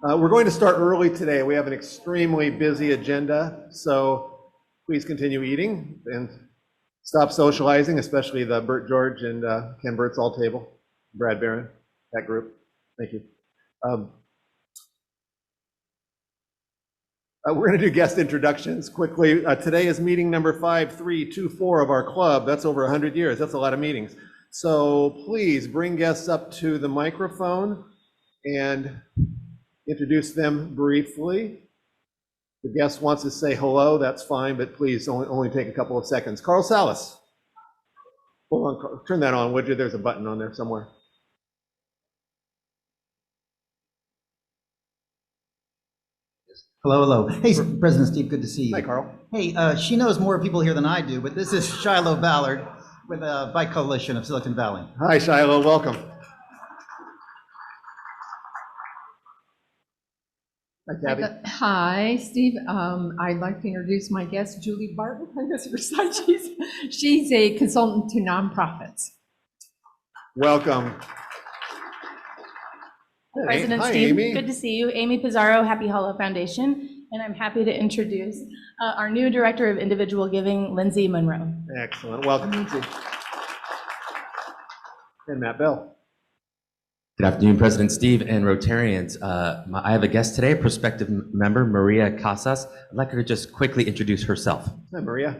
We're going to start early today. We have an extremely busy agenda, so please continue eating and stop socializing, especially the Bert George and Ken Birdsall table, Brad Barron, that group. Thank you. We're going to do guest introductions quickly. Today is meeting number 5324 of our club. That's over 100 years. That's a lot of meetings. So please bring guests up to the microphone and introduce them briefly. If the guest wants to say hello, that's fine, but please only take a couple of seconds. Carl Salas. Hold on, Carl. Turn that on, would you? There's a button on there somewhere. Hello, hello. Hey, President Steve, good to see you. Hi, Carl. Hey, she knows more people here than I do, but this is Shiloh Ballard with a Bike Coalition of Silicon Valley. Hi, Shiloh. Welcome. Hi, Kathy. Hi, Steve. I'd like to introduce my guest, Julie Barton. She's a consultant to nonprofits. Welcome. President Hi, Steve, Amy. good to see you. Amy Pizarro, Happy Hollow Foundation, and I'm happy to introduce our new Director of Individual Giving, Lindsay Monroe. Excellent. Welcome, Lindsay. And Matt Bell. Good afternoon, President Steve and Rotarians. I have a guest today, prospective member Maria Casas. I'd like her to just quickly introduce herself. Hi, Maria.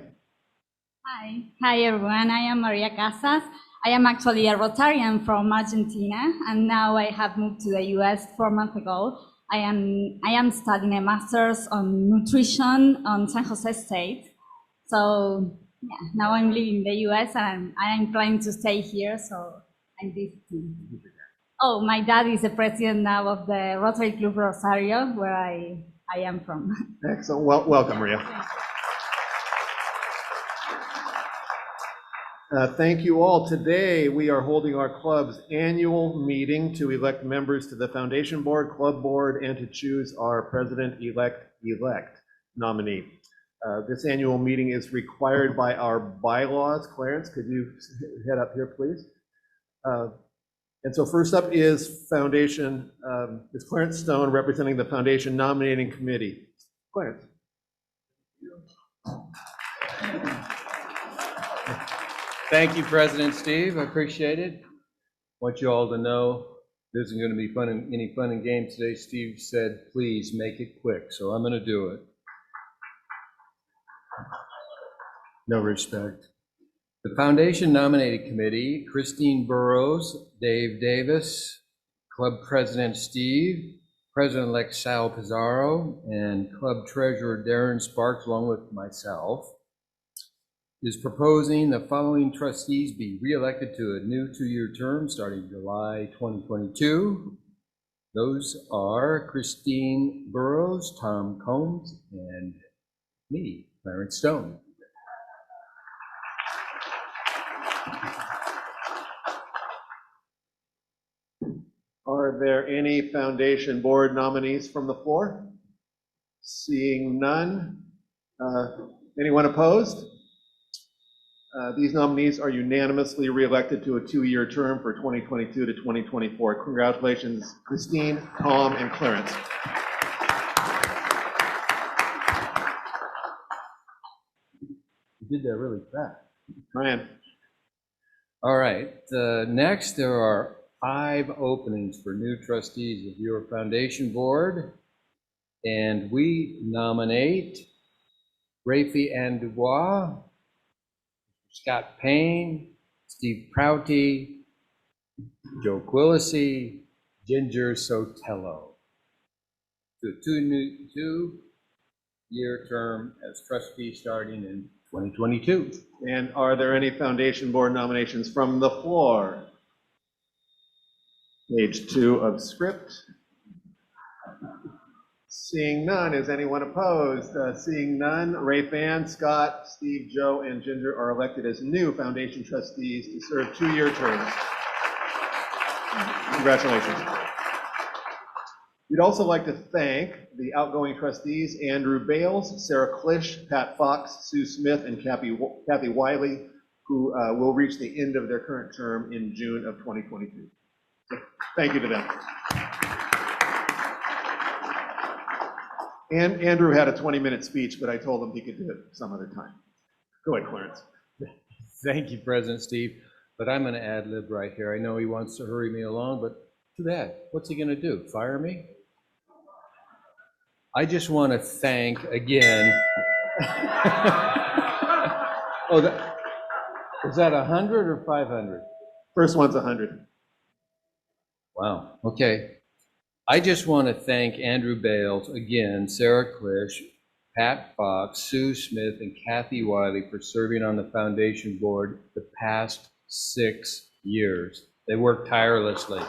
Hi everyone. I am Maria Casas. I am actually a Rotarian from Argentina, and now I have moved to the US 4 months ago. I am studying a master's on nutrition on San Jose State. So yeah, now I'm living in the US and I'm planning to stay here, so I'm visiting. Oh, my dad is the president now of the Rotary Club Rosario, where I am from. Excellent. Welcome, Maria. Thank you all. Today we are holding our club's annual meeting to elect members to the foundation board, club board, and to choose our president-elect nominee. This annual meeting is required by our bylaws. Clarence, could you head up here, please? And so first up is Foundation, is Clarence Stone representing the Foundation Nominating Committee. Clarence. Thank you, President Steve. I appreciate it. I want you all to know this isn't going to be any fun and games today. Steve said, please make it quick, so I'm going to do it. No respect. The Foundation Nominating Committee, Christine Burrows, Dave Davis, Club President Steve, President-elect Sal Pizarro, and Club Treasurer Darren Sparks, along with myself, is proposing the following trustees be re-elected to a new 2-year term starting July 2022. Those are Christine Burrows, Tom Combs, and me, Clarence Stone. Are there any foundation board nominees from the floor? Seeing none. Anyone opposed? These nominees are unanimously re-elected to a 2-year term for 2022 to 2024. Congratulations, Christine, Tom, and Clarence. You did that really fast. Ryan. All right, next there are 5 openings for new trustees of your foundation board, and we nominate Rafi Andubois, Scott Payne, Steve Prouty, Joe Quillisi, Ginger Sotelo to a 2-year term as trustee starting in 2022. And are there any foundation board nominations from the floor? Page 2 of script. Seeing none, is anyone opposed? Seeing none, Ray Fan, Scott, Steve, Joe, and Ginger are elected as new foundation trustees to serve 2-year terms. Congratulations. We'd also like to thank the outgoing trustees, Andrew Bales, Sarah Klisch, Pat Fox, Sue Smith, and Kathy Wiley, who will reach the end of their current term in June of 2022. So thank you to them. And Andrew had a 20-minute speech, but I told him he could do it some other time. Go ahead, Clarence. Thank you, President Steve. But I'm going to ad lib right here. I know he wants to hurry me along, but too bad. What's he going to do? Fire me? I just want to thank again. Oh, is that 100 or 500? First one's 100. Wow. Okay. I just want to thank Andrew Bales again, Sarah Klish, Pat Fox, Sue Smith, and Kathy Wiley for serving on the foundation board the past 6 years. They worked tirelessly.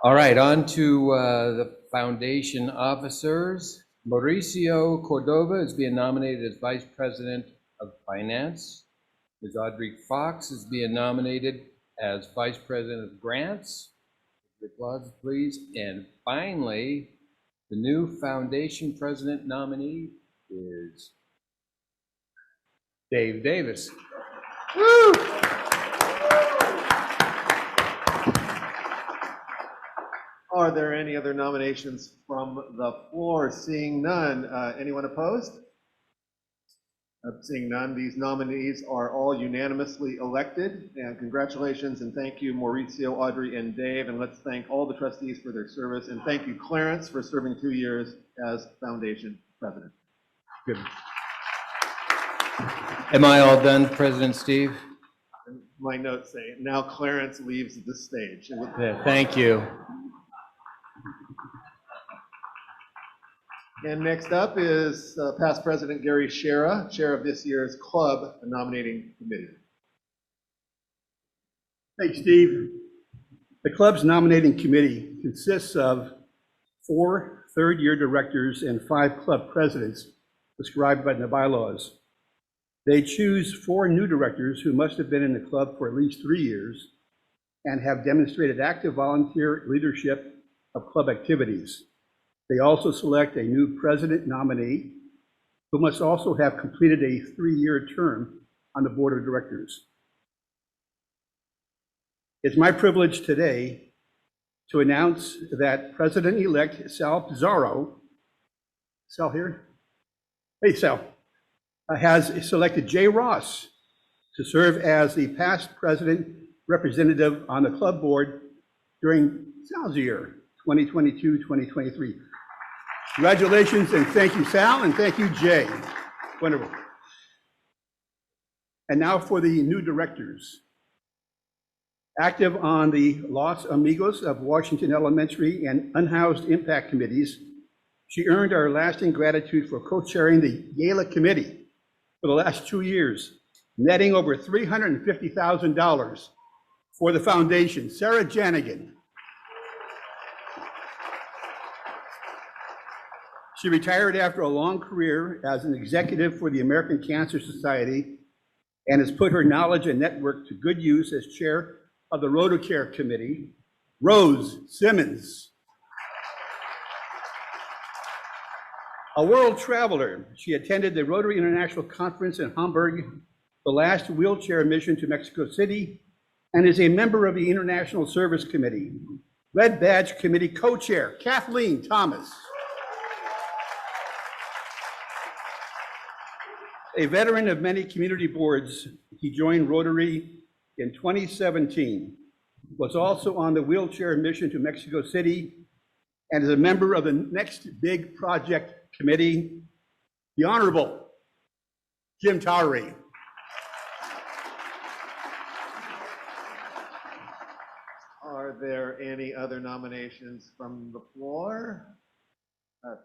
All right, on to the foundation officers. Mauricio Cordova is being nominated as Vice President of Finance. Ms. Audrey Fox is being nominated as Vice President of Grants. Applause, please. And finally, the new foundation president nominee is Dave Davis. Woo! Are there any other nominations from the floor? Seeing none. Anyone opposed? Seeing none, these nominees are all unanimously elected. And congratulations and thank you, Mauricio, Audrey, and Dave. And let's thank all the trustees for their service. And thank you, Clarence, for serving 2 years as foundation president. Good. Am I all done, President Steve? My notes say, now Clarence leaves the stage. Yeah, thank you. And next up is past President Gary Shera, chair of this year's club nominating committee. Thanks, Steve. The club's nominating committee consists of 4 third-year directors and 5 club presidents prescribed by the bylaws. They choose 4 new directors who must have been in the club for at least 3 years and have demonstrated active volunteer leadership of club activities. They also select a new president nominee who must also have completed a 3-year term on the board of directors. It's my privilege today to announce that President-elect Sal Pizarro, Sal here? Hey, Sal, has selected Jay Ross to serve as the past president representative on the club board during Sal's year, 2022-2023. Congratulations and thank you, Sal, and thank you, Jay. Wonderful. And now for the new directors. Active on the Los Amigos of Washington Elementary and Unhoused Impact Committees, she earned our lasting gratitude for co-chairing the Gala Committee for the last 2 years, netting over $350,000 for the foundation. Sarah Janigan. She retired after a long career as an executive for the American Cancer Society and has put her knowledge and network to good use as chair of the Rotary Committee. Rose Simmons. A world traveler, she attended the Rotary International Conference in Hamburg, the last wheelchair mission to Mexico City, and is a member of the International Service Committee. Red Badge Committee co-chair, Kathleen Thomas. A veteran of many community boards, he joined Rotary in 2017, was also on the wheelchair mission to Mexico City, and is a member of the Next Big Project Committee, the Honorable Jim Towery. Are there any other nominations from the floor?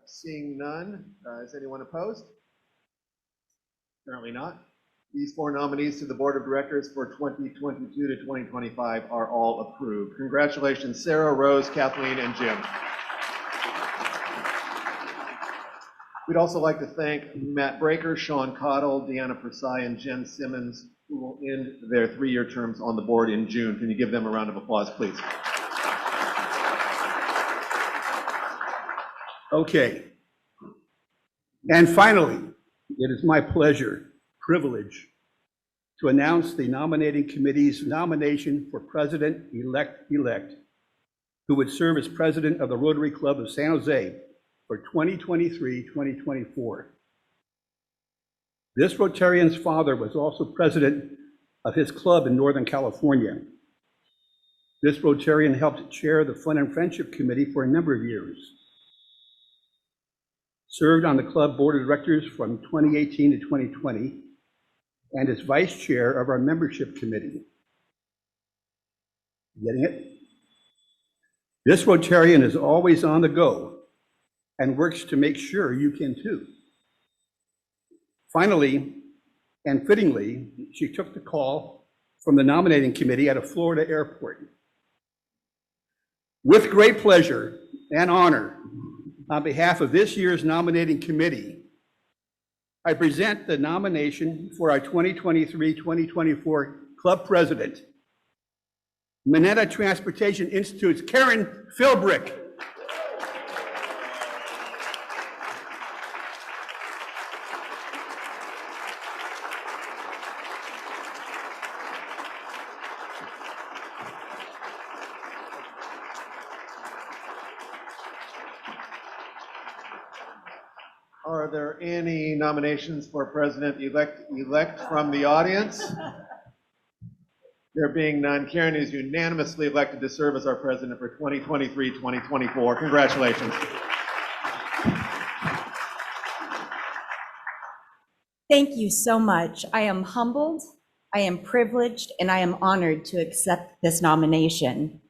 Seeing none, is anyone opposed? Apparently not. These 4 nominees to the Board of Directors for 2022 to 2025 are all approved. Congratulations, Sarah, Rose, Kathleen, and Jim. We'd also like to thank Matt Breaker, Sean Cottle, Deanna Persai, and Jen Simmons, who will end their 3-year terms on the board in June. Can you give them a round of applause, please? Okay. And finally, it is my privilege to announce the nominating committee's nomination for president-elect who would serve as president of the Rotary Club of San Jose for 2023-2024. This Rotarian's father was also president of his club in Northern California. This Rotarian helped chair the Fun and Friendship Committee for a number of years. Served on the club board of directors from 2018 to 2020, and as vice chair of our membership committee. Getting it? This Rotarian is always on the go and works to make sure you can too. Finally, and fittingly, she took the call from the nominating committee at a Florida airport. With great pleasure and honor, on behalf of this year's nominating committee, I present the nomination for our 2023-2024 club president, Minetta Transportation Institute's Karen Philbrick. Are there any nominations for president-elect from the audience? There being none, Karen is unanimously elected to serve as our president for 2023-2024. Congratulations. Thank you so much. I am humbled, I am privileged, and I am honored to accept this nomination.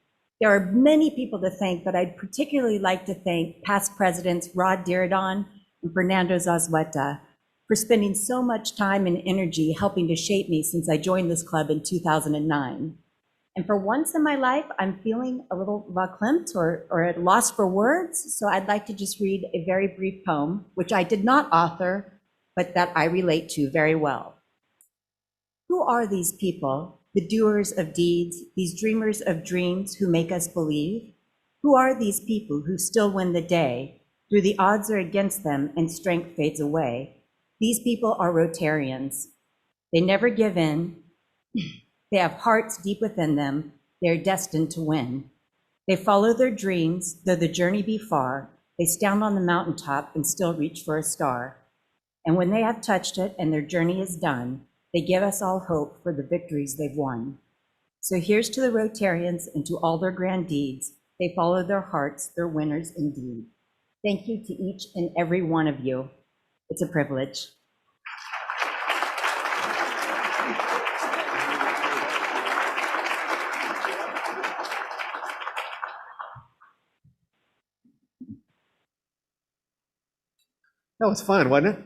There are many people to thank, but I'd particularly like to thank past presidents Rod Diridon and Fernando Zazueta for spending so much time and energy helping to shape me since I joined this club in 2009. And for once in my life, I'm feeling a little verklempt or at loss for words, so I'd like to just read a very brief poem, which I did not author, but that I relate to very well. Who are these people, the doers of deeds, these dreamers of dreams who make us believe? Who are these people who still win the day? Through the odds are against them and strength fades away. These people are Rotarians. They never give in. They have hearts deep within them. They are destined to win. They follow their dreams, though the journey be far. They stand on the mountaintop and still reach for a star. And when they have touched it and their journey is done, they give us all hope for the victories they've won. So here's to the Rotarians and to all their grand deeds. They follow their hearts, they're winners indeed. Thank you to each and every one of you. It's a privilege. That was fun, wasn't it?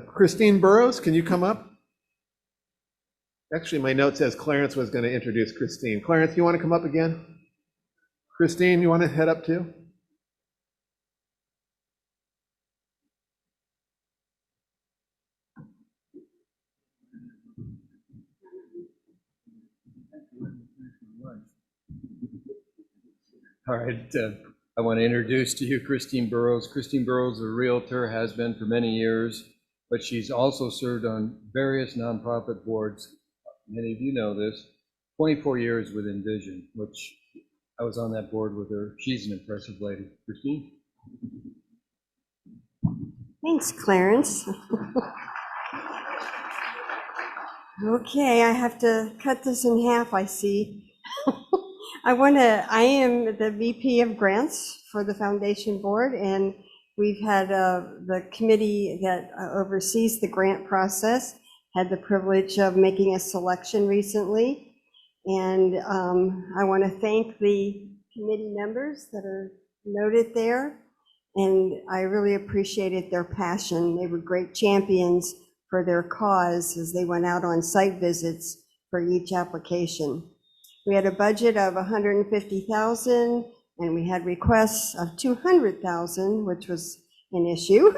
Christine Burrows, can you come up? Actually, my note says Clarence was going to introduce Christine. Clarence, you want to come up again? Christine, you want to head up too? All right, I want to introduce to you Christine Burrows. Christine Burrows, a realtor, has been for many years, but she's also served on various nonprofit boards. Many of you know this. 24 years with Envision, which I was on that board with her. She's an impressive lady. Christine? Thanks, Clarence. Okay, I have to cut this in half, I see. I am the VP of grants for the foundation board, and we've had the committee that oversees the grant process had the privilege of making a selection recently. And I want to thank the committee members that are noted there. And I really appreciated their passion. They were great champions for their cause as they went out on site visits for each application. We had a budget of $150,000 and we had requests of $200,000, which was an issue.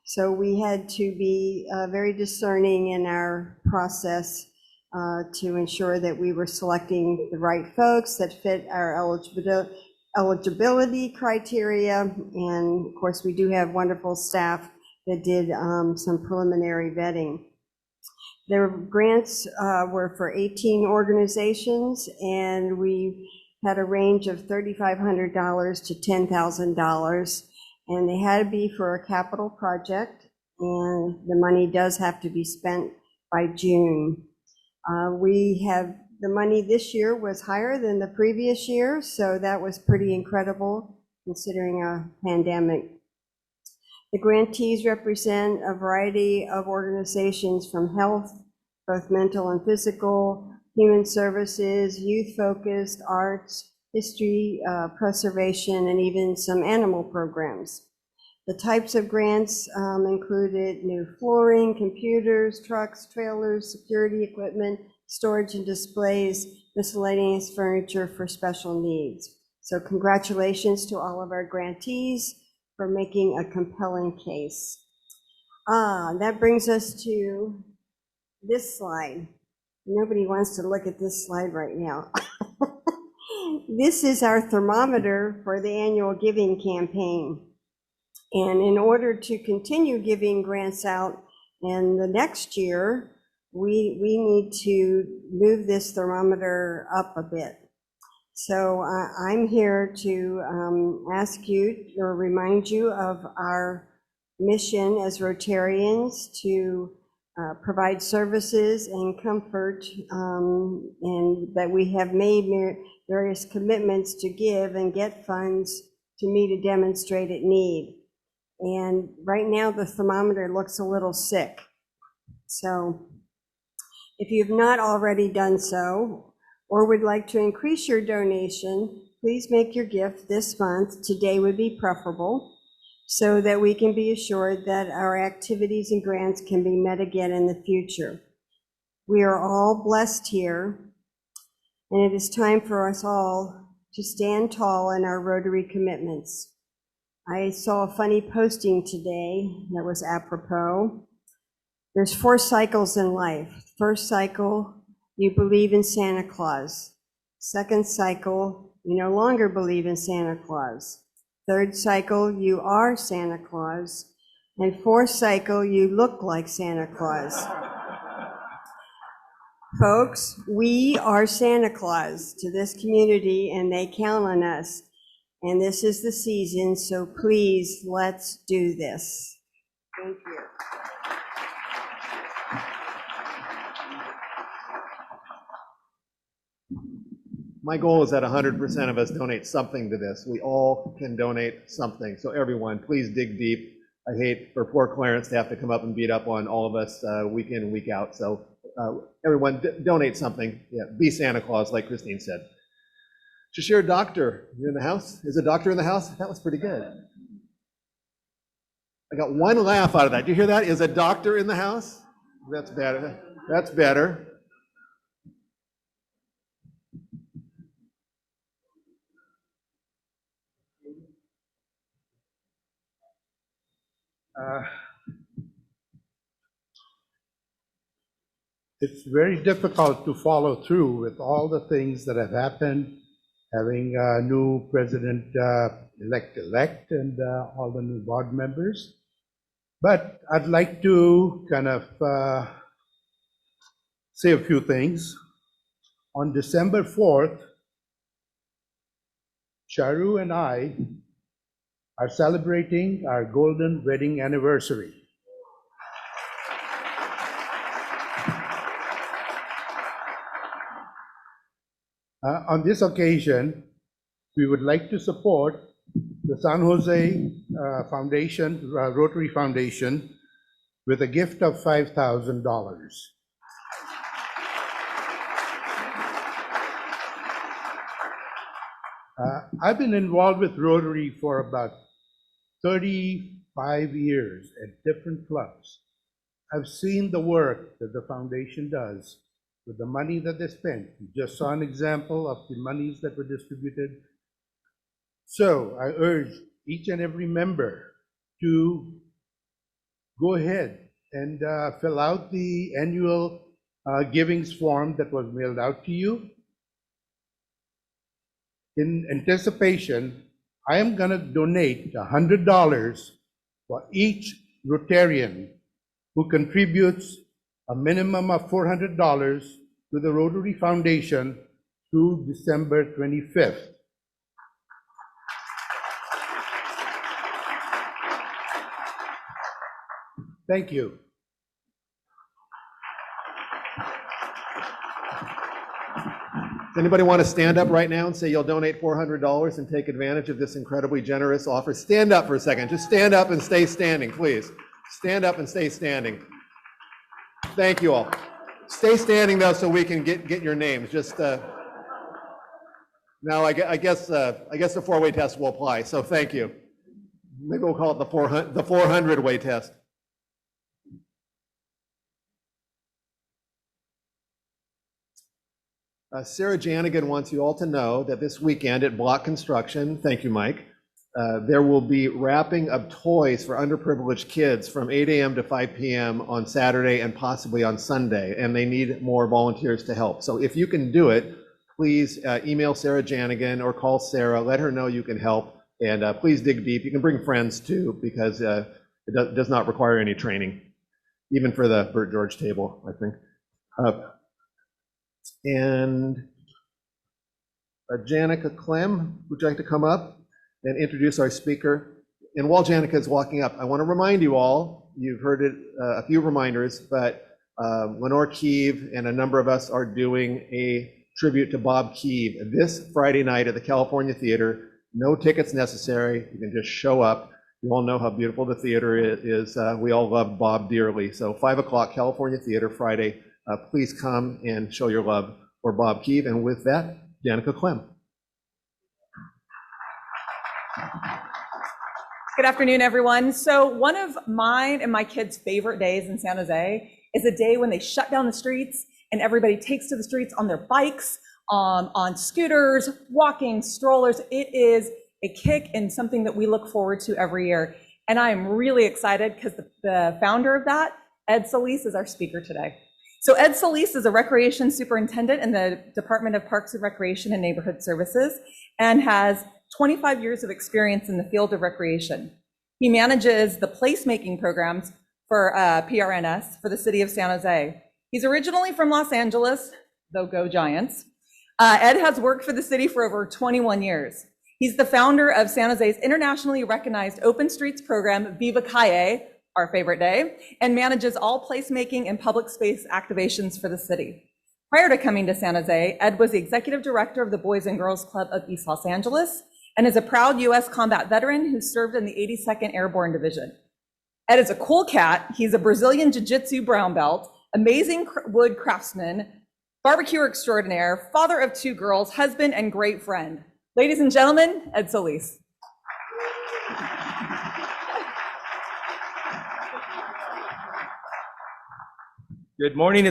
So we had to be very discerning in our process to ensure that we were selecting the right folks that fit our eligibility criteria. And of course, we do have wonderful staff that did some preliminary vetting. Their grants were for 18 organizations, and we had a range of $3,500 to $10,000, and they had to be for a capital project, and the money does have to be spent by June. The money this year was higher than the previous year, so that was pretty incredible considering a pandemic. The grantees represent a variety of organizations from health, both mental and physical, human services, youth-focused, arts, history, preservation, and even some animal programs. The types of grants included new flooring, computers, trucks, trailers, security equipment, storage and displays, miscellaneous furniture for special needs. So congratulations to all of our grantees for making a compelling case. That brings us to this slide. Nobody wants to look at this slide right now. This is our thermometer for the annual giving campaign. And in order to continue giving grants out in the next year, we need to move this thermometer up a bit. So I'm here to ask you or remind you of our mission as Rotarians to provide services and comfort, and that we have made various commitments to give and get funds to meet a demonstrated need. And right now the thermometer looks a little sick. So if you've not already done so, or would like to increase your donation, please make your gift this month. Today would be preferable, so that we can be assured that our activities and grants can be met again in the future. We are all blessed here, and it is time for us all to stand tall in our Rotary commitments. I saw a funny posting today that was apropos. There's 4 cycles in life. First cycle, you believe in Santa Claus. Second cycle, you no longer believe in Santa Claus. Third cycle, you are Santa Claus. And fourth cycle, you look like Santa Claus. Folks, we are Santa Claus to this community, and they count on us. And this is the season, so please, let's do this. Thank you. My goal is that 100% of us donate something to this. We all can donate something. So everyone, please dig deep. I hate for poor Clarence to have to come up and beat up on all of us week in and week out. So everyone, donate something. Yeah, be Santa Claus, like Christine said. SJR Doctor, you in the house? Is a doctor in the house? That was pretty good. I got one laugh out of that. Do you hear that? Is a doctor in the house? That's better. That's better. It's very difficult to follow through with all the things that have happened, having a new president-elect and all the new board members. But I'd like to kind of say a few things. On December 4th, Charu and I are celebrating our golden wedding anniversary. On this occasion, we would like to support the San Jose Foundation, Rotary Foundation, with a gift of $5,000. I've been involved with Rotary for about 35 years at different clubs. I've seen the work that the foundation does with the money that they spent. You just saw an example of the monies that were distributed. So I urge each and every member to go ahead and fill out the annual givings form that was mailed out to you. In anticipation, I am going to donate $100 for each Rotarian who contributes a minimum of $400 to the Rotary Foundation through December 25th. Thank you. Does anybody want to stand up right now and say you'll donate $400 and take advantage of this incredibly generous offer? Stand up for a second. Just stand up and stay standing, please. Stand up and stay standing. Thank you all. Stay standing though, so we can get your names. Just now, I guess the four-way test will apply. So thank you. Maybe we'll call it the 400-way test. Sarah Janigan wants you all to know that this weekend at Block Construction, thank you, Mike, there will be wrapping of toys for underprivileged kids from 8 a.m. to 5 p.m. on Saturday and possibly on Sunday, and they need more volunteers to help. So if you can do it, please email Sarah Janigan or call Sarah, let her know you can help, and please dig deep. You can bring friends too, because it does not require any training, even for the Burt George table, I think. And Janica Clem, would you like to come up and introduce our speaker? And while Janica is walking up, I want to remind you all, you've heard it, a few reminders, but Lenore Keeve and a number of us are doing a tribute to Bob Keeve this Friday night at the California Theater. No tickets necessary. You can just show up. You all know how beautiful the theater is. We all love Bob dearly. So 5 o'clock, California Theater, Friday. Please come and show your love for Bob Keeve. And with that, Danica Clem. Good afternoon, everyone. So one of mine and my kids' favorite days in San Jose is a day when they shut down the streets and everybody takes to the streets on their bikes, on scooters, walking, strollers. It is a kick and something that we look forward to every year. And I am really excited because the founder of that, Ed Solis, is our speaker today. So Ed Solis is a recreation superintendent in the Department of Parks and Recreation and Neighborhood Services and has 25 years of experience in the field of recreation. He manages the placemaking programs for PRNS for the city of San Jose. He's originally from Los Angeles, though go Giants. Ed has worked for the city for over 21 years. He's the founder of San Jose's internationally recognized open streets program, Viva Calle, our favorite day, and manages all placemaking and public space activations for the city. Prior to coming to San Jose, Ed was the executive director of the Boys and Girls Club of East Los Angeles and is a proud U.S. combat veteran who served in the 82nd Airborne Division. Ed is a cool cat. He's a Brazilian Jiu-Jitsu brown belt, amazing wood craftsman, barbecue extraordinaire, father of 2 girls, husband, and great friend. Ladies and gentlemen, Ed Solis. Good morning.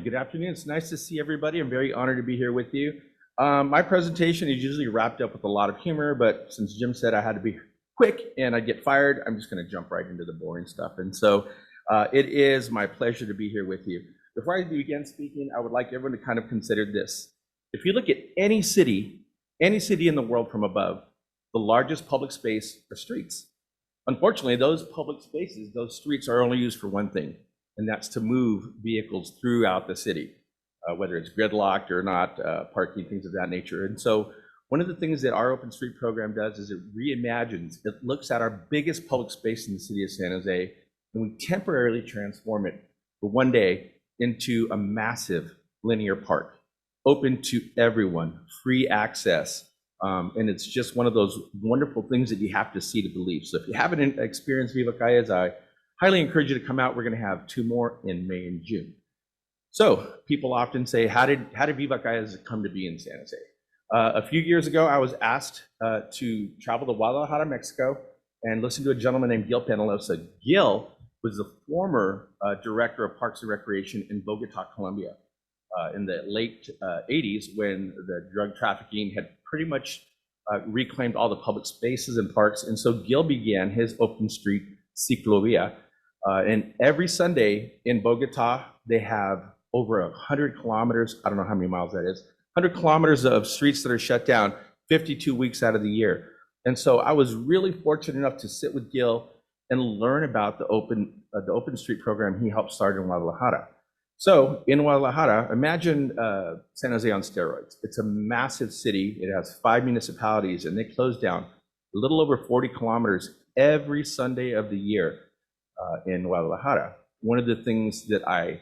Good afternoon. It's nice to see everybody. I'm very honored to be here with you. My presentation is usually wrapped up with a lot of humor, but since Jim said I had to be quick and I'd get fired, I'm just going to jump right into the boring stuff. And so it is my pleasure to be here with you. Before I begin speaking, I would like everyone to kind of consider this. If you look at any city in the world from above, the largest public space are streets. Unfortunately, those public spaces, those streets are only used for one thing, and that's to move vehicles throughout the city, whether it's gridlocked or not, parking, things of that nature. And so one of the things that our Open Street program does is it reimagines, it looks at our biggest public space in the city of San Jose, and we temporarily transform it for one day into a massive linear park, open to everyone, free access. And it's just one of those wonderful things that you have to see to believe. So if you haven't experienced Viva Calles, I highly encourage you to come out. We're going to have 2 more in May and June. So people often say, how did Viva Calles come to be in San Jose? A few years ago, I was asked to travel to Guadalajara, Mexico, and listen to a gentleman named Gil Penalosa. Gil was the former director of Parks and Recreation in Bogota, Colombia, in the late 80s, when the drug trafficking had pretty much reclaimed all the public spaces and parks. And so Gil began his open street ciclovia. And every Sunday in Bogota, they have over 100 kilometers, I don't know how many miles that is, 100 kilometers of streets that are shut down 52 weeks out of the year. And so I was really fortunate enough to sit with Gil and learn about the Open Street program he helped start in Guadalajara. So in Guadalajara, imagine San Jose on steroids. It's a massive city. It has 5 municipalities, and they close down a little over 40 kilometers every Sunday of the year in Guadalajara. One of the things that I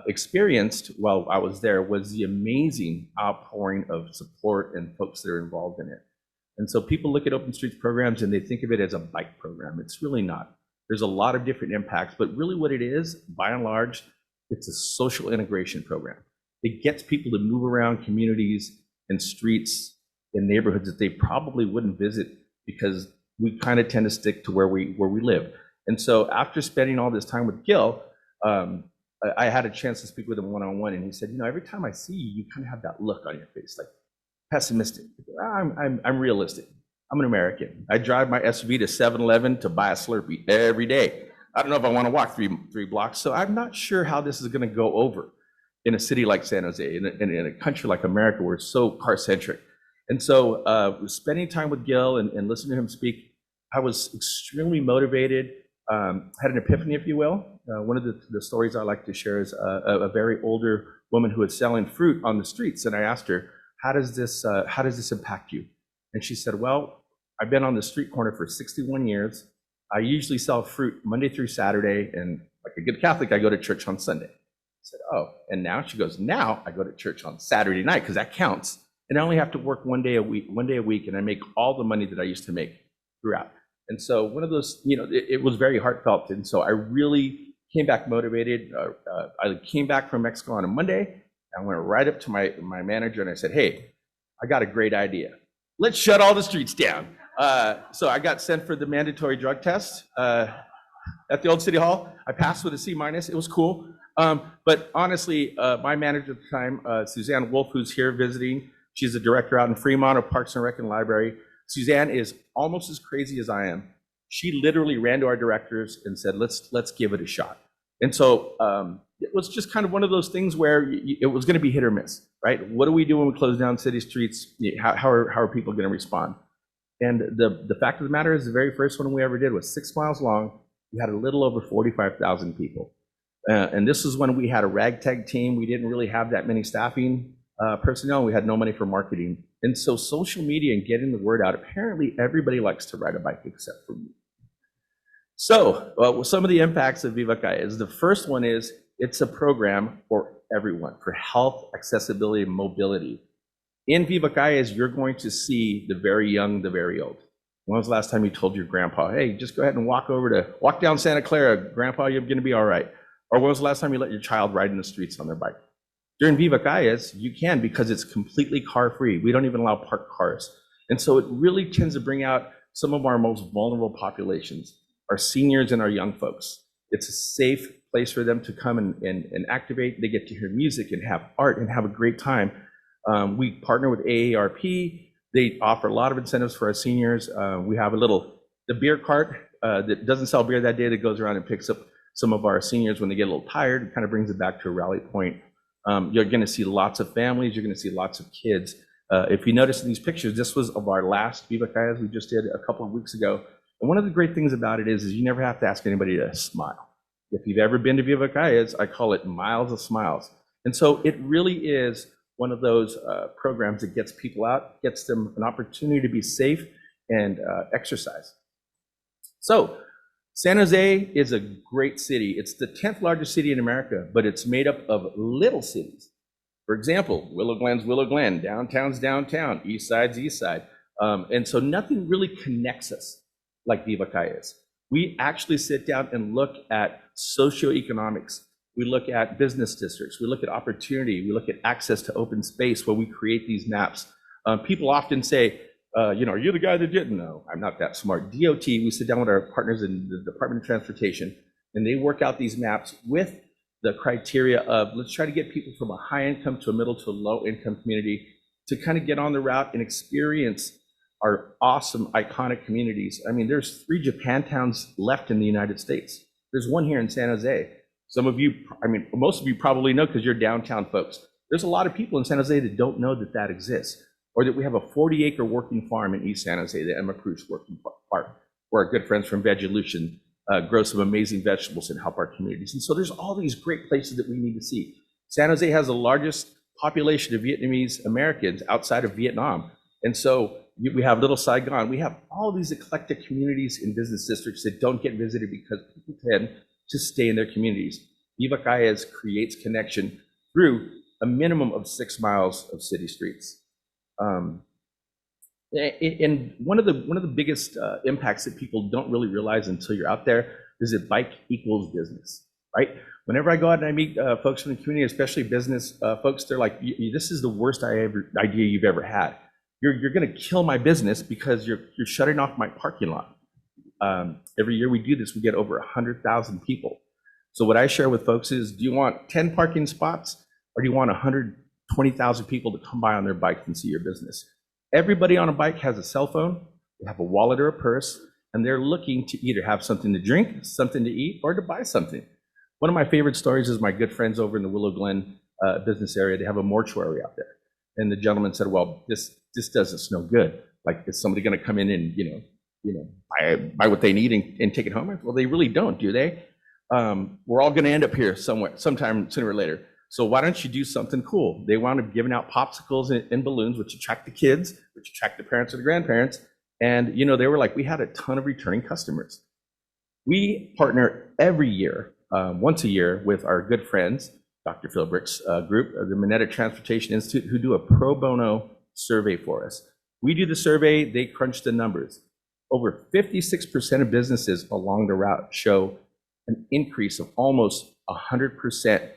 experienced while I was there was the amazing outpouring of support and folks that are involved in it. And so people look at Open Streets programs and they think of it as a bike program. It's really not. There's a lot of different impacts, but really what it is, by and large, it's a social integration program. It gets people to move around communities and streets and neighborhoods that they probably wouldn't visit because we kind of tend to stick to where we live. And so after spending all this time with Gil, I had a chance to speak with him one-on-one, and he said, every time I see you, you kind of have that look on your face, like pessimistic. I'm realistic. I'm an American. I drive my SUV to 7-Eleven to buy a Slurpee every day. I don't know if I want to walk three blocks, so I'm not sure how this is going to go over in a city like San Jose, in a country like America where it's so car-centric. And so spending time with Gil and listening to him speak, I was extremely motivated, had an epiphany, if you will. One of the stories I like to share is a very older woman who was selling fruit on the streets, and I asked her, how does this impact you? And she said, well, I've been on the street corner for 61 years. I usually sell fruit Monday through Saturday, and like a good Catholic, I go to church on Sunday. I said, oh, and now? She goes, now I go to church on Saturday night because that counts. And I only have to work one day a week, and I make all the money that I used to make throughout. And so one of those, it was very heartfelt. And so I really came back motivated. I came back from Mexico on a Monday. I went right up to my manager and I said, hey, I got a great idea. Let's shut all the streets down. So I got sent for the mandatory drug test at the old City Hall. I passed with a C-. It was cool. But honestly, my manager at the time, Suzanne Wolf, who's here visiting, she's a director out in Fremont of Parks and Rec and Library. Suzanne is almost as crazy as I am. She literally ran to our directors and said, let's give it a shot. And so it was just kind of one of those things where it was going to be hit or miss, right? What do we do when we close down city streets? How are people going to respond? And the fact of the matter is, the very first one we ever did was 6 miles long. We had a little over 45,000 people. And this is when we had a ragtag team. We didn't really have that many staffing personnel. We had no money for marketing. And so social media and getting the word out, apparently everybody likes to ride a bike except for me. So some of the impacts of Viva Calle, the first one is it's a program for everyone, for health, accessibility, and mobility. In Viva Calle, you're going to see the very young, the very old. When was the last time you told your grandpa, hey, just go ahead and walk down Santa Clara, grandpa, you're going to be all right? Or when was the last time you let your child ride in the streets on their bike? During Viva Calle, you can, because it's completely car-free. We don't even allow parked cars. And so it really tends to bring out some of our most vulnerable populations, our seniors and our young folks. It's a safe place for them to come and activate. They get to hear music and have art and have a great time. We partner with AARP. They offer a lot of incentives for our seniors. We have the beer cart that doesn't sell beer that day, that goes around and picks up some of our seniors when they get a little tired. It kind of brings it back to a rally point. You're going to see lots of families. You're going to see lots of kids. If you notice in these pictures, this was of our last Viva Calle we just did a couple of weeks ago. And one of the great things about it is you never have to ask anybody to smile. If you've ever been to Viva Calle, I call it miles of smiles. And so it really is one of those programs that gets people out, gets them an opportunity to be safe and exercise. So San Jose is a great city. It's the 10th largest city in America, but it's made up of little cities. For example, Willow Glen, downtown's downtown, east side's east side. And so nothing really connects us like Viva Calle is. We actually sit down and look at socioeconomics. We look at business districts. We look at opportunity. We look at access to open space where we create these maps. People often say, are you the guy that did? No, I'm not that smart. DOT, we sit down with our partners in the Department of Transportation, and they work out these maps with the criteria of, let's try to get people from a high income to a middle to a low income community to kind of get on the route and experience our awesome, iconic communities. I mean, there's 3 Japantowns left in the United States. There's one here in San Jose. Some of you, most of you probably know because you're downtown folks. There's a lot of people in San Jose that don't know that that exists, or that we have a 40-acre working farm in East San Jose, the Emma Cruz Working Park. where our good friends from Vegelution grow some amazing vegetables and help our communities. And so there's all these great places that we need to see. San Jose has the largest population of Vietnamese Americans outside of Vietnam. And so we have Little Saigon. We have all these eclectic communities in business districts that don't get visited because people tend to stay in their communities. Viva Calles creates connection through a minimum of 6 miles of city streets. And one of the biggest impacts that people don't really realize until you're out there is that bike equals business, right? Whenever I go out and I meet folks from the community, especially business folks, they're like, "This is the worst idea you've ever had. You're going to kill my business because you're shutting off my parking lot." Every year we do this, we get over 100,000 people. So what I share with folks is, do you want 10 parking spots, or do you want 120,000 people to come by on their bikes and see your business? Everybody on a bike has a cell phone, they have a wallet or a purse, and they're looking to either have something to drink, something to eat, or to buy something. One of my favorite stories is my good friends over in the Willow Glen business area. They have a mortuary out there. And the gentleman said, "Well, this does us no good. Like, is somebody going to come in and, buy what they need and take it home?" Well, they really don't, do they? We're all going to end up here sometime sooner or later. So why don't you do something cool? They wound up giving out popsicles and balloons, which attract the kids, which attract the parents or the grandparents. And, they were like, we had a ton of returning customers. We partner every year, once a year, with our good friends, Dr. Philbrick's group, the Minetta Transportation Institute, who do a pro bono survey for us. We do the survey, they crunch the numbers. Over 56% of businesses along the route show an increase of almost 100%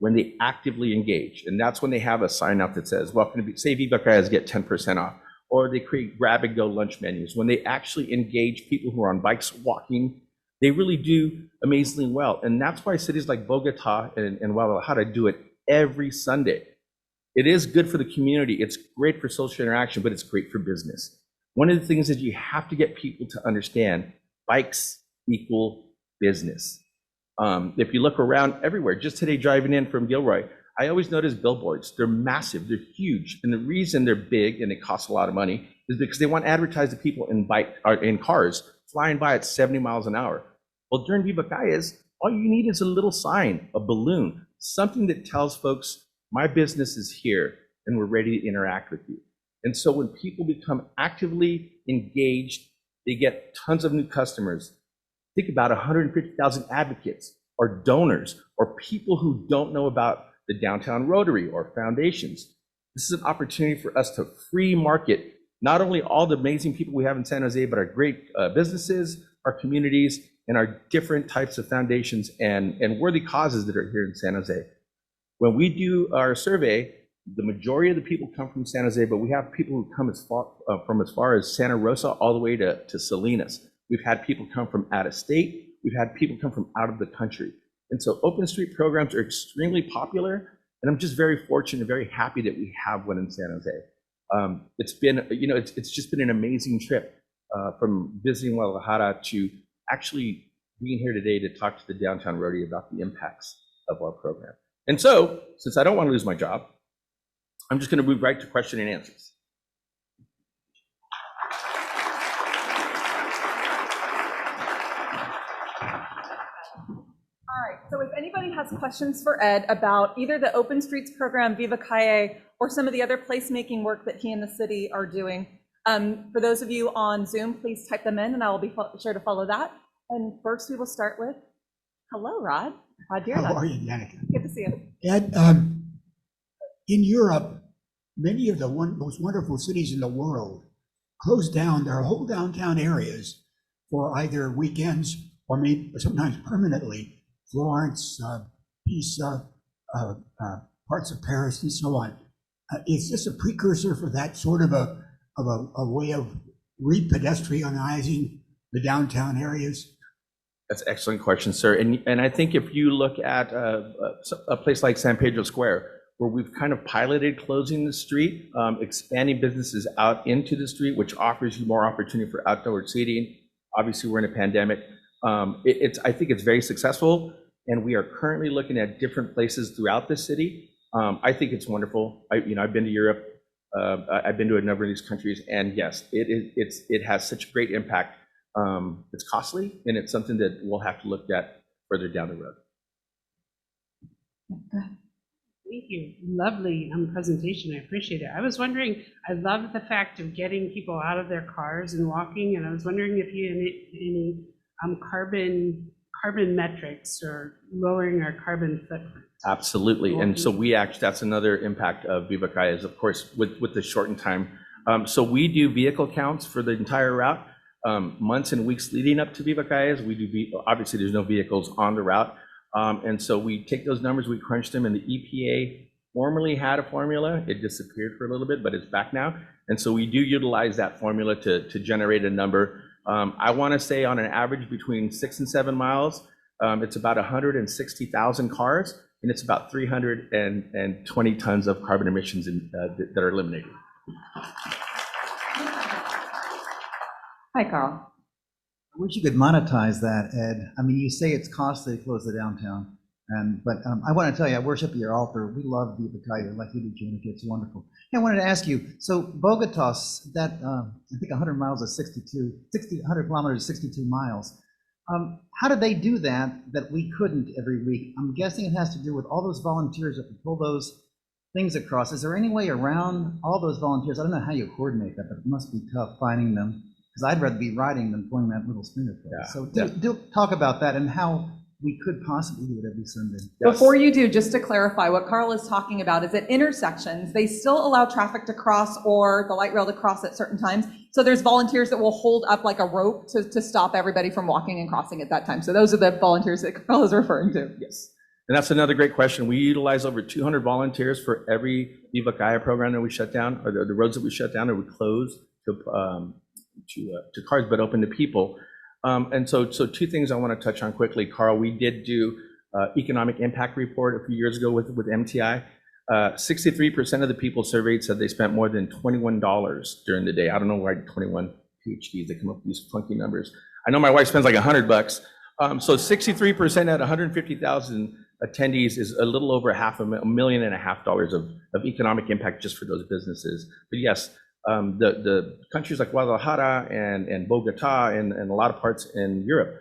when they actively engage. And that's when they have a sign out that says, "Welcome to say Viva Calles, get 10% off." Or they create grab and go lunch menus. When they actually engage people who are on bikes, walking, they really do amazingly well. And that's why cities like Bogota and Guadalajara do it every Sunday. It is good for the community. It's great for social interaction, but it's great for business. One of the things that you have to get people to understand, bikes equal business. If you look around everywhere, just today driving in from Gilroy, I always notice billboards. They're massive, they're huge. And the reason they're big and it costs a lot of money is because they want to advertise to people in cars flying by at 70 miles an hour. Well, during Viva Calles, all you need is a little sign, a balloon, something that tells folks, my business is here and we're ready to interact with you. And so when people become actively engaged, they get tons of new customers. Think about 150,000 advocates or donors or people who don't know about the downtown Rotary or foundations. This is an opportunity for us to free market not only all the amazing people we have in San Jose, but our great businesses, our communities, and our different types of foundations and worthy causes that are here in San Jose. When we do our survey, the majority of the people come from San Jose, but we have people who come from as far as Santa Rosa all the way to Salinas. We've had people come from out of state. We've had people come from out of the country. And so open street programs are extremely popular. And I'm just very fortunate and very happy that we have one in San Jose. It's been, it's just been an amazing trip from visiting Guadalajara to actually being here today to talk to the downtown Rotary about the impacts of our program. And so, since I don't want to lose my job, I'm just going to move right to question and answers. All right, so if anybody has questions for Ed about either the Open Streets program, Viva Calles, or some of the other placemaking work that he and the city are doing, for those of you on Zoom, please type them in and I will be sure to follow that. And first we will start with, hello, Rod. Rod Dearden. How are you, Danica? Good to see you. Ed, in Europe, many of the most wonderful cities in the world close down their whole downtown areas for either weekends or maybe sometimes permanently. Florence, Pisa, parts of Paris, and so on. Is this a precursor for that sort of a way of re-pedestrianizing the downtown areas? That's an excellent question, sir. And I think if you look at a place like San Pedro Square, where we've kind of piloted closing the street, expanding businesses out into the street, which offers you more opportunity for outdoor seating. Obviously, we're in a pandemic. I think it's very successful, and we are currently looking at different places throughout the city. I think it's wonderful. I've been to Europe. I've been to a number of these countries, and yes, it has such great impact. It's costly, and it's something that we'll have to look at further down the road. Thank you. Lovely presentation. I appreciate it. I was wondering, I love the fact of getting people out of their cars and walking, and I was wondering if you had any carbon metrics or lowering our carbon footprint. Absolutely. And so that's another impact of Viva Calle is, of course, with the shortened time. So we do vehicle counts for the entire route. Months and weeks leading up to Viva Calles, obviously there's no vehicles on the route. And so we take those numbers, we crunch them, and the EPA formerly had a formula. It disappeared for a little bit, but it's back now. And so we do utilize that formula to generate a number. I want to say on an average between 6 and 7 miles, it's about 160,000 cars, and it's about 320 tons of carbon emissions that are eliminated. Hi, Carl. I wish you could monetize that, Ed. I mean, you say it's costly to close the downtown, but I want to tell you, I worship at your altar. We love Viva Calle, like you do, Janica. It's wonderful. Hey, I wanted to ask you, so Bogotas, that I think 100 miles is 100 kilometers is 62 miles. How did they do that we couldn't every week? I'm guessing it has to do with all those volunteers that pull those things across. Is there any way around all those volunteers? I don't know how you coordinate that, but it must be tough finding them. Because I'd rather be riding than pulling that little spinner across. So do talk about that and how we could possibly do it every Sunday. Before you do, just to clarify, what Carl is talking about is at intersections, they still allow traffic to cross or the light rail to cross at certain times. So there's volunteers that will hold up like a rope to stop everybody from walking and crossing at that time. So those are the volunteers that Carl is referring to. Yes. And that's another great question. We utilize over 200 volunteers for every Viva Calle program that we shut down, or the roads that we shut down or we close to cars, but open to people. And so two things I want to touch on quickly, Carl. We did do economic impact report a few years ago with MTI. 63% of the people surveyed said they spent more than $21 during the day. I don't know why 21 PhDs, they come up with these funky numbers. I know my wife spends like $100. So 63% at 150,000 attendees is a little over $500,000 of economic impact just for those businesses. But yes, the countries like Guadalajara and Bogota and a lot of parts in Europe,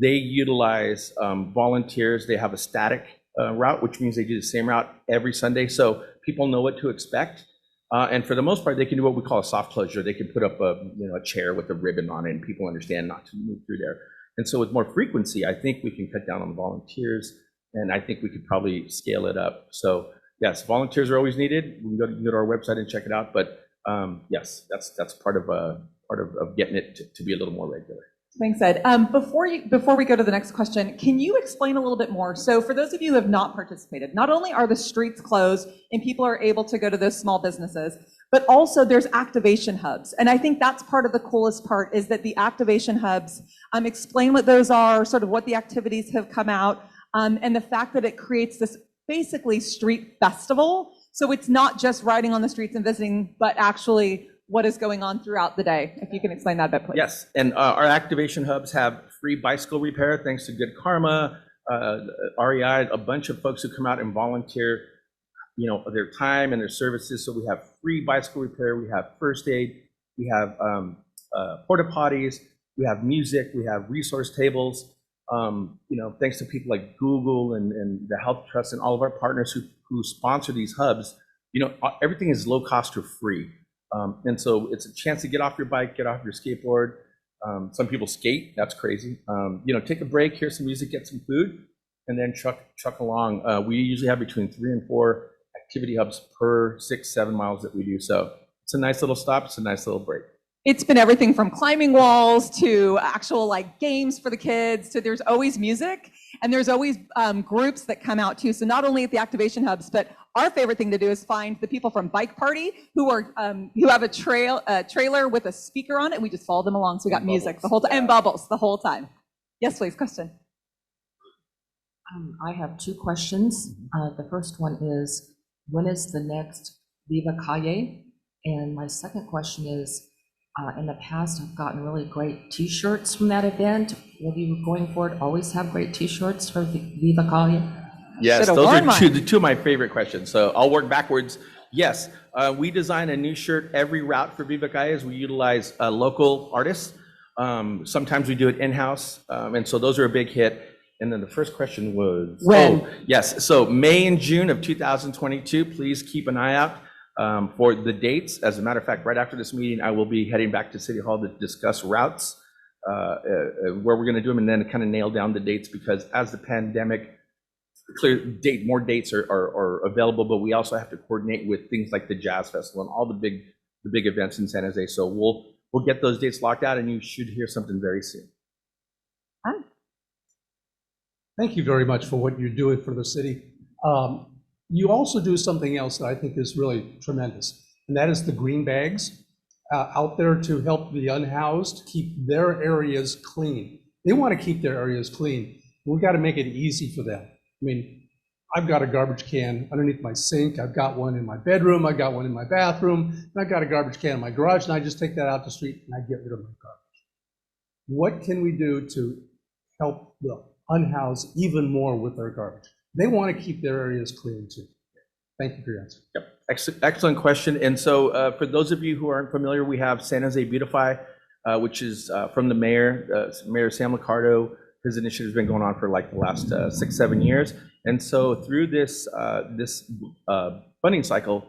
they utilize volunteers. They have a static route, which means they do the same route every Sunday, so people know what to expect. And for the most part, they can do what we call a soft closure. They can put up a chair with a ribbon on it, and people understand not to move through there. And so with more frequency, I think we can cut down on the volunteers, and I think we could probably scale it up. So yes, volunteers are always needed. You can go to our website and check it out. But yes, that's part of getting it to be a little more regular. Thanks, Ed. Before we go to the next question, can you explain a little bit more? So for those of you who have not participated, not only are the streets closed and people are able to go to those small businesses, but also there's activation hubs. And I think that's part of the coolest part is that the activation hubs, explain what those are, sort of what the activities have come out, and the fact that it creates this basically street festival. So it's not just riding on the streets and visiting, but actually what is going on throughout the day. If you can explain that a bit, please. Yes, and our activation hubs have free bicycle repair thanks to Good Karma, REI, a bunch of folks who come out and volunteer, their time and their services. So we have free bicycle repair, we have first aid, we have porta potties, we have music, we have resource tables. Thanks to people like Google and the Health Trust and all of our partners who sponsor these hubs, everything is low cost or free. And so it's a chance to get off your bike, get off your skateboard. Some people skate, that's crazy. Take a break, hear some music, get some food, and then truck along. We usually have between 3 and 4 activity hubs per 6-7 miles that we do. So it's a nice little stop, it's a nice little break. It's been everything from climbing walls to actual games for the kids to there's always music and there's always groups that come out too. So not only at the activation hubs, but our favorite thing to do is find the people from Bike Party who have a trailer with a speaker on it. We just follow them along. So we got music the whole time and bubbles the whole time. Yes, please, question. I have 2 questions. The first one is, when is the next Viva Calle? And my second question is, in the past, I've gotten really great T-shirts from that event. Will you, going forward, always have great T-shirts for Viva Calle? Yes, those are two of my favorite questions. So I'll work backwards. Yes, we design a new shirt every route for Viva Calles. We utilize local artists. Sometimes we do it in-house, and so those are a big hit. And then the first question was? When? Oh, yes, so May and June of 2022, please keep an eye out for the dates. As a matter of fact, right after this meeting, I will be heading back to City Hall to discuss routes, where we're going to do them, and then kind of nail down the dates, because as the pandemic, more dates are available, but we also have to coordinate with things like the Jazz Festival and all the big events in San Jose. So we'll get those dates locked out, and you should hear something very soon. Thank you very much for what you're doing for the city. You also do something else that I think is really tremendous, and that is the green bags out there to help the unhoused keep their areas clean. They want to keep their areas clean. We've got to make it easy for them. I mean, I've got a garbage can underneath my sink. I've got one in my bedroom. I've got one in my bathroom. And I've got a garbage can in my garage, and I just take that out the street and I get rid of my garbage. What can we do to help the unhoused even more with their garbage? They want to keep their areas clean too. Thank you for your answer. Yep, excellent question. And so for those of you who aren't familiar, we have San Jose Beautify, which is from the mayor, Mayor Sam Liccardo. His initiative has been going on for like the last 6-7 years. And so through this funding cycle,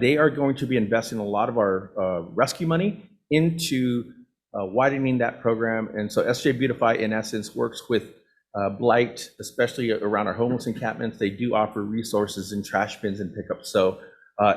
they are going to be investing a lot of our rescue money into widening that program. And so SJ Beautify, in essence, works with blight, especially around our homeless encampments. They do offer resources and trash bins and pickups. So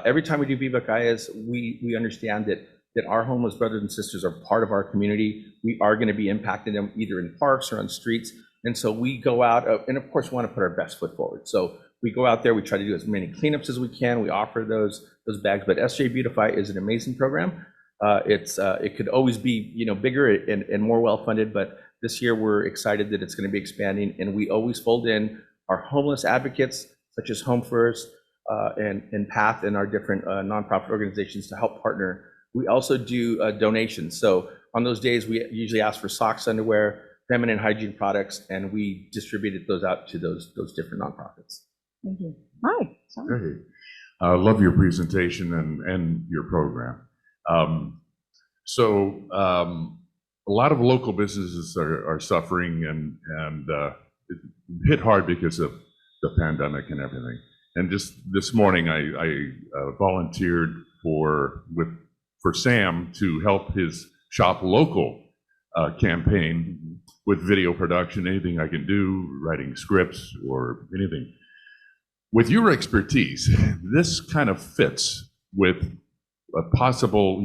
every time we do Viva Calles, we understand that our homeless brothers and sisters are part of our community. We are going to be impacting them either in parks or on streets. And so we go out, and of course, we want to put our best foot forward. So we go out there, we try to do as many cleanups as we can. We offer those bags, but SJ Beautify is an amazing program. It could always be, bigger and more well-funded, but this year we're excited that it's going to be expanding, and we always fold in our homeless advocates, such as Home First and PATH and our different nonprofit organizations to help partner. We also do donations. So on those days, we usually ask for socks, underwear, feminine hygiene products, and we distributed those out to those different nonprofits. Thank you. Hi. Hey, I love your presentation and your program. A lot of local businesses are suffering and hit hard because of the pandemic and everything. And just this morning, I volunteered for Sam to help his Shop Local campaign with video production, anything I can do, writing scripts or anything. With your expertise, this kind of fits with a possible,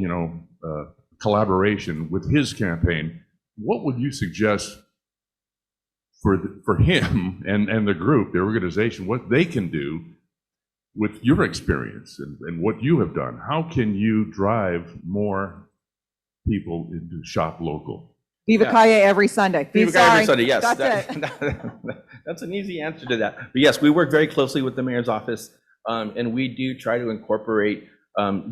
collaboration with his campaign. What would you suggest for him and the group, the organization, what they can do with your experience and what you have done? How can you drive more people into Shop Local? Viva Calle every Sunday. Viva Calle every Sunday, yes. That's it. That's an easy answer to that. But yes, we work very closely with the mayor's office, and we do try to incorporate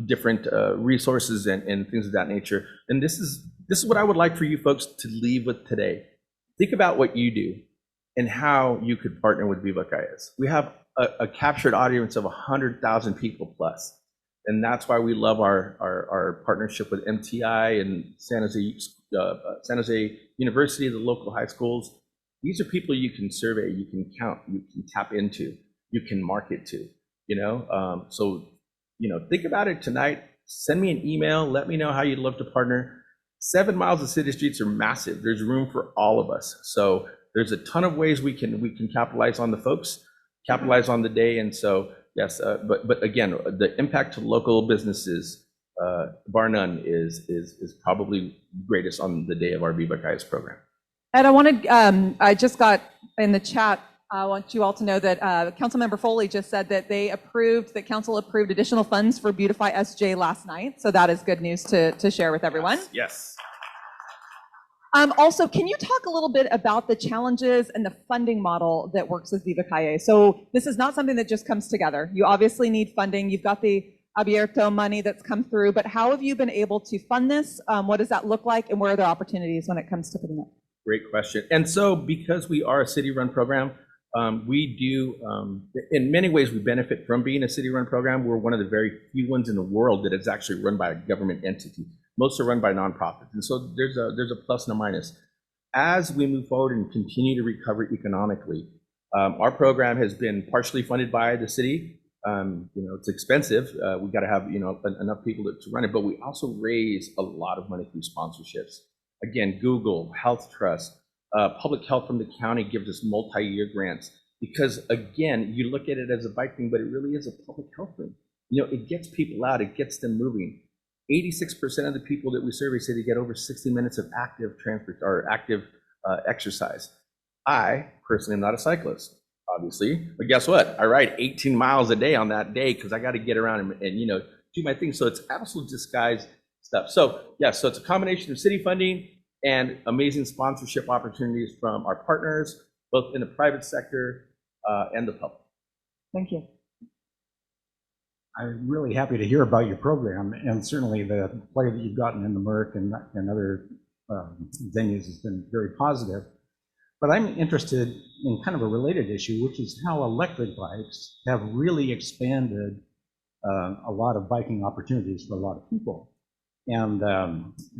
different resources and things of that nature. And this is what I would like for you folks to leave with today. Think about what you do and how you could partner with Viva Calles. We have a captured audience of 100,000 people plus. And that's why we love our partnership with MTI and San Jose University, the local high schools. These are people you can survey, you can count, you can tap into, you can market to, think about it tonight. Send me an email. Let me know how you'd love to partner. 7 miles of city streets are massive. There's room for all of us. So there's a ton of ways we can capitalize on the folks, capitalize on the day. And so, yes, but again, the impact to local businesses, bar none, is probably greatest on the day of our Viva Calles program. Ed, I just got in the chat, I want you all to know that Councilmember Foley just said that council approved additional funds for Beautify SJ last night. So that is good news to share with everyone. Yes. Also, can you talk a little bit about the challenges and the funding model that works with Viva Calle? So this is not something that just comes together. You obviously need funding. You've got the Abierto money that's come through, but how have you been able to fund this? What does that look like, and where are there opportunities when it comes to putting it? Great question. And so because we are a city-run program, we do, in many ways, we benefit from being a city-run program. We're one of the very few ones in the world that is actually run by a government entity. Most are run by nonprofits. And so there's a plus and a minus. As we move forward and continue to recover economically, our program has been partially funded by the city. It's expensive. We got to have, enough people to run it, but we also raise a lot of money through sponsorships. Again, Google, Health Trust, Public Health from the county gives us multi-year grants because, again, you look at it as a bike thing, but it really is a public health thing. It gets people out, it gets them moving. 86% of the people that we survey say they get over 60 minutes of active exercise. I personally am not a cyclist, obviously, but guess what? I ride 18 miles a day on that day because I got to get around and do my thing. So it's absolute disguised stuff. So yeah, so it's a combination of city funding and amazing sponsorship opportunities from our partners, both in the private sector and the public. Thank you. I'm really happy to hear about your program, and certainly the play that you've gotten in the Merc and other venues has been very positive. But I'm interested in kind of a related issue, which is how electric bikes have really expanded a lot of biking opportunities for a lot of people. And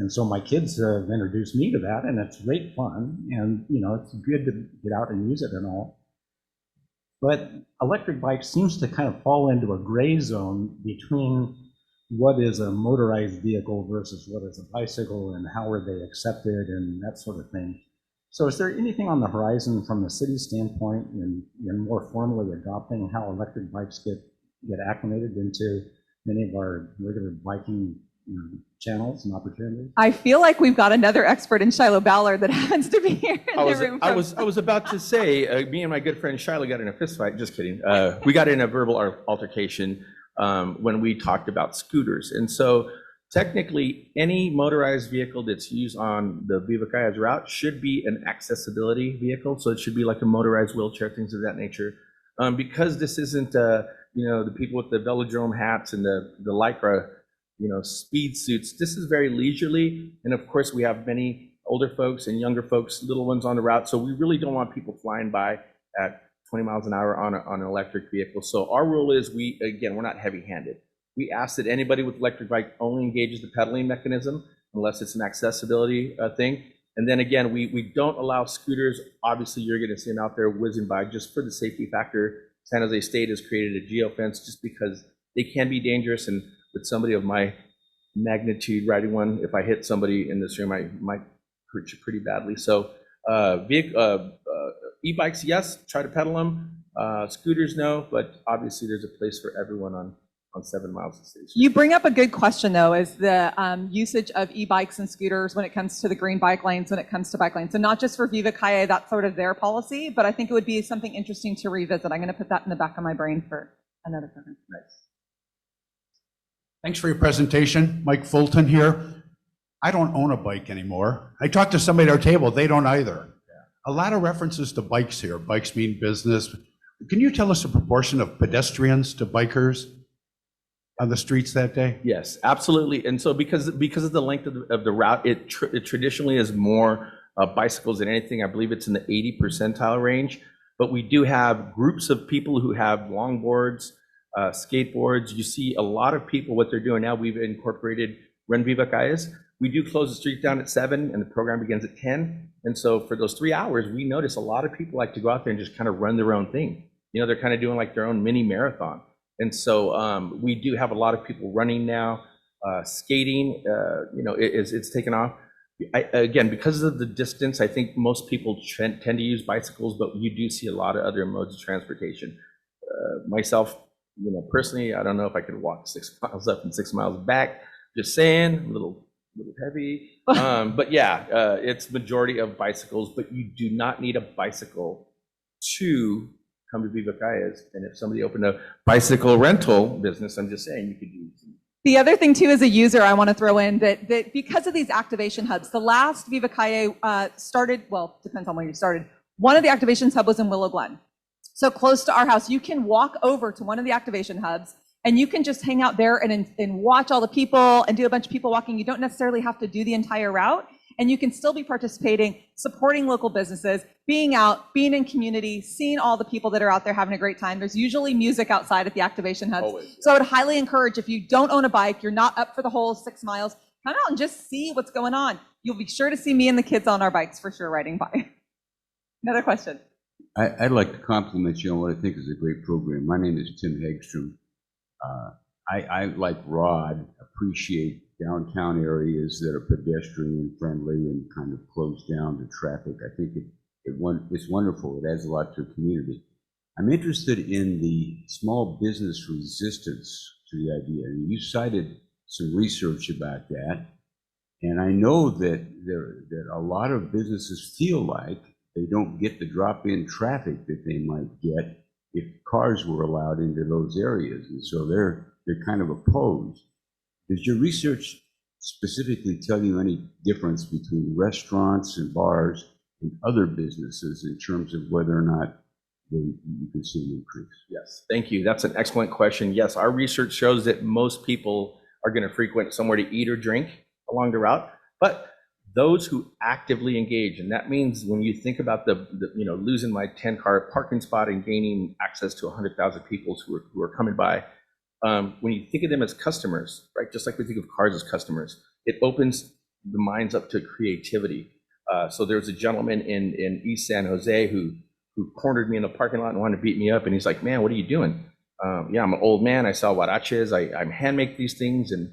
so my kids have introduced me to that, and it's great fun, and it's good to get out and use it and all. But electric bikes seems to kind of fall into a gray zone between what is a motorized vehicle versus what is a bicycle, and how are they accepted and that sort of thing. So is there anything on the horizon from the city standpoint in more formally adopting how electric bikes get acclimated into many of our regular biking channels and opportunities? I feel like we've got another expert in Shiloh Ballard that happens to be here in the room. I was about to say, me and my good friend Shiloh got in a fist fight. Just kidding. We got in a verbal altercation when we talked about scooters. And so technically, any motorized vehicle that's used on the Viva Calles route should be an accessibility vehicle. So it should be like a motorized wheelchair, things of that nature. Because this isn't, the people with the velodrome hats and the Lycra, speed suits. This is very leisurely. And of course, we have many older folks and younger folks, little ones on the route. So we really don't want people flying by at 20 miles an hour on an electric vehicle. So our rule is we're not heavy-handed. We ask that anybody with electric bike only engages the pedaling mechanism unless it's an accessibility thing. And then again, we don't allow scooters. Obviously, you're going to see them out there whizzing by just for the safety factor. San Jose State has created a geofence just because they can be dangerous. And with somebody of my magnitude riding one, if I hit somebody in this room, I might hurt you pretty badly. So e-bikes, yes, try to pedal them. Scooters, no, but obviously there's a place for everyone on 7 miles of station. You bring up a good question, though, is the usage of e-bikes and scooters when it comes to the green bike lanes, when it comes to bike lanes. And not just for Viva Calle, that's sort of their policy, but I think it would be something interesting to revisit. I'm going to put that in the back of my brain for another program. Nice. Thanks for your presentation. Mike Fulton here. I don't own a bike anymore. I talked to somebody at our table, they don't either. A lot of references to bikes here. Bikes mean business. Can you tell us the proportion of pedestrians to bikers on the streets that day? Yes, absolutely. And so because of the length of the route, it traditionally is more bicycles than anything. I believe it's in the 80 percentile range. But we do have groups of people who have longboards, skateboards. You see a lot of people, what they're doing now, we've incorporated Run Viva Calles. We do close the street down at 7 and the program begins at 10. And so for those 3 hours, we notice a lot of people like to go out there and just kind of run their own thing. They're kind of doing like their own mini marathon. And so we do have a lot of people running now, skating, it's taken off. Again, because of the distance, I think most people tend to use bicycles, but you do see a lot of other modes of transportation. Myself, personally, I don't know if I could walk 6 miles up and 6 miles back. Just saying, a little heavy. But yeah, it's majority of bicycles, but you do not need a bicycle to come to Viva Calles. And if somebody opened a bicycle rental business, I'm just saying you could use them. The other thing too, as a user, I want to throw in that because of these activation hubs, the last Viva Calle started, well, depends on when you started. One of the activation hubs was in Willow Glen. So close to our house, you can walk over to one of the activation hubs and you can just hang out there and watch all the people and do a bunch of people walking. You don't necessarily have to do the entire route. And you can still be participating, supporting local businesses, being out, being in community, seeing all the people that are out there having a great time. There's usually music outside at the activation hubs. Always, yeah. So I would highly encourage, if you don't own a bike, you're not up for the whole 6 miles, Come out and just see what's going on. You'll be sure to see me and the kids on our bikes for sure riding by. Another question. I'd like to compliment you on what I think is a great program. My name is Tim Hagstrom. I, like Rod, appreciate downtown areas that are pedestrian friendly and kind of close down to traffic. I think it's wonderful. It adds a lot to the community. I'm interested in the small business resistance to the idea. And you cited some research about that. And I know that a lot of businesses feel like they don't get the drop-in traffic that they might get if cars were allowed into those areas. And so they're kind of opposed. Does your research specifically tell you any difference between restaurants and bars and other businesses in terms of whether or not you can see an increase? Yes, thank you. That's an excellent question. Yes, our research shows that most people are going to frequent somewhere to eat or drink along the route, but those who actively engage, and that means when you think about the losing my 10-car parking spot and gaining access to 100,000 people who are coming by, when you think of them as customers, right, just like we think of cars as customers, it opens the minds up to creativity. So there's a gentleman in East San Jose who cornered me in the parking lot and wanted to beat me up, and he's like, "Man, what are you doing?" Yeah, I'm an old man. I sell huaraches. I hand make these things, and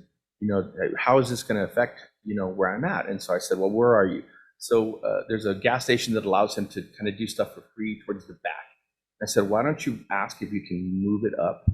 how is this going to affect where I'm at? And so I said, "Well, where are you?" So there's a gas station that allows him to kind of do stuff for free towards the back. I said, "Why don't you ask if you can move it up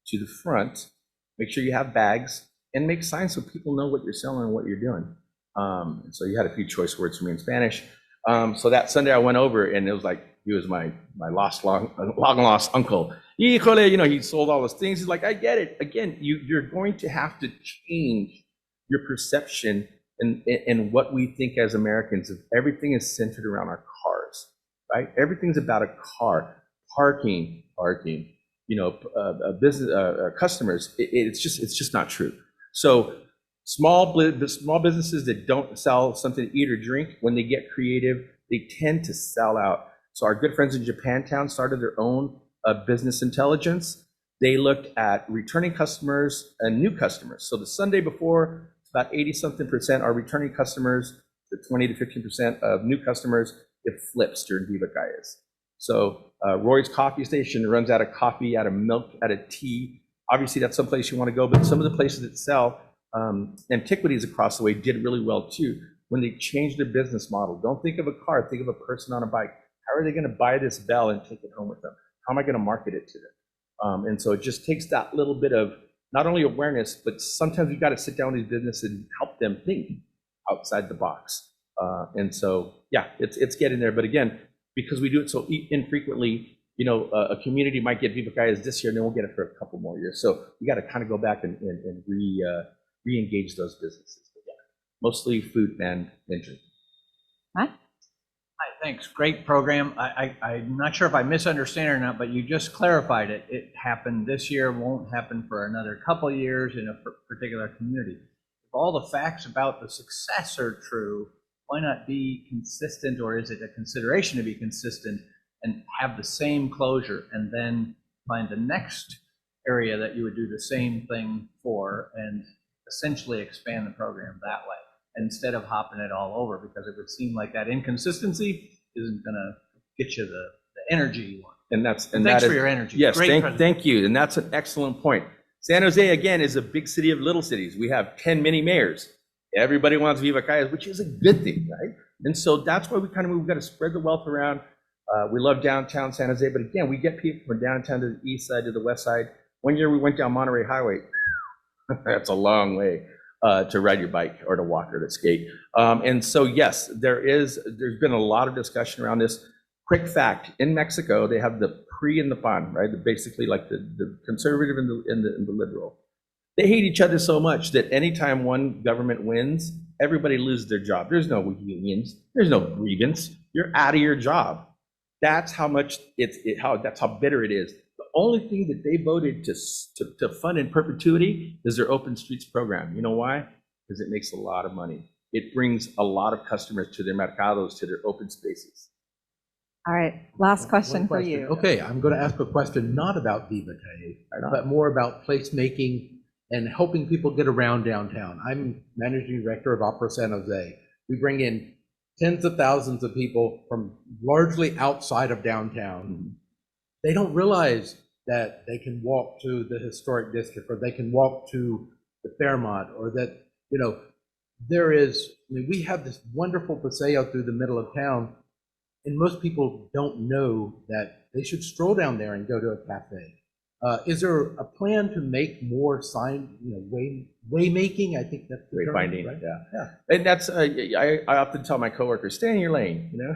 to the front, make sure you have bags, and make signs so people know what you're selling and what you're doing." And so he had a few choice words for me in Spanish. So that Sunday I went over, and it was like he was my long lost uncle. Híjole, he sold all those things. He's like, "I get it." Again, you're going to have to change your perception and what we think as Americans. If everything is centered around our cars, right? Everything's about a car, parking. Business customers. It's just not true. So small businesses that don't sell something to eat or drink, when they get creative, they tend to sell out. So our good friends in Japantown started their own business intelligence. They looked at returning customers and new customers. So the Sunday before, about 80-something% are returning customers. The 20 to 15% of new customers, it flips during Viva Calles. So Roy's Coffee Station runs out of coffee, out of milk, out of tea. Obviously, that's someplace you want to go, but some of the places that sell antiquities across the way did really well too when they changed their business model. Don't think of a car, think of a person on a bike. How are they going to buy this bell and take it home with them? How am I going to market it to them? And so it just takes that little bit of not only awareness, but sometimes you've got to sit down with these businesses and help them think outside the box. And so, yeah, it's getting there. But again, because we do it so infrequently, a community might get Viva Calles this year, and then we'll get it for a couple more years. So we got to kind of go back and re-engage those businesses. But yeah, mostly food and drink. Huh? Hi, thanks. Great program. I'm not sure if I misunderstand or not, but you just clarified it. It happened this year, won't happen for another couple of years in a particular community. If all the facts about the success are true, why not be consistent, or is it a consideration to be consistent and have the same closure and then find the next area that you would do the same thing for and essentially expand the program that way instead of hopping it all over? Because it would seem like that inconsistency isn't going to get you the energy you want. Thanks for your energy. Yes, Great thank you. And that's an excellent point. San Jose, again, is a big city of little cities. We have 10 mini mayors. Everybody wants Viva Calles, which is a good thing, right? And so that's why we've got to spread the wealth around. We love downtown San Jose, but again, we get people from downtown to the east side to the west side. One year we went down Monterey Highway. That's a long way to ride your bike or to walk or to skate. And so, yes, there's been a lot of discussion around this. Quick fact, in Mexico, they have the PRI and the PAN, right? Basically like the conservative and the liberal. They hate each other so much that anytime one government wins, everybody loses their job. There's no unions. There's no grievance. You're out of your job. That's how much that's how bitter it is. The only thing that they voted to fund in perpetuity is their open streets program. You know why? Because it makes a lot of money. It brings a lot of customers to their mercados, to their open spaces. All right, last question for you. Okay, I'm going to ask a question not about Viva Calles, but more about placemaking and helping people get around downtown. I'm managing director of Opera San Jose. We bring in tens of thousands of people from largely outside of downtown. They don't realize that they can walk to the historic district, or they can walk to the Fairmont, or that, you know, there is, I mean, we have this wonderful paseo through the middle of town, and most people don't know that they should stroll down there and go to a cafe. Is there a plan to make more sign, you know, waymaking? I think that's the term, Wayfinding, right? yeah. And that's, I often tell my coworkers, stay in your lane, you know?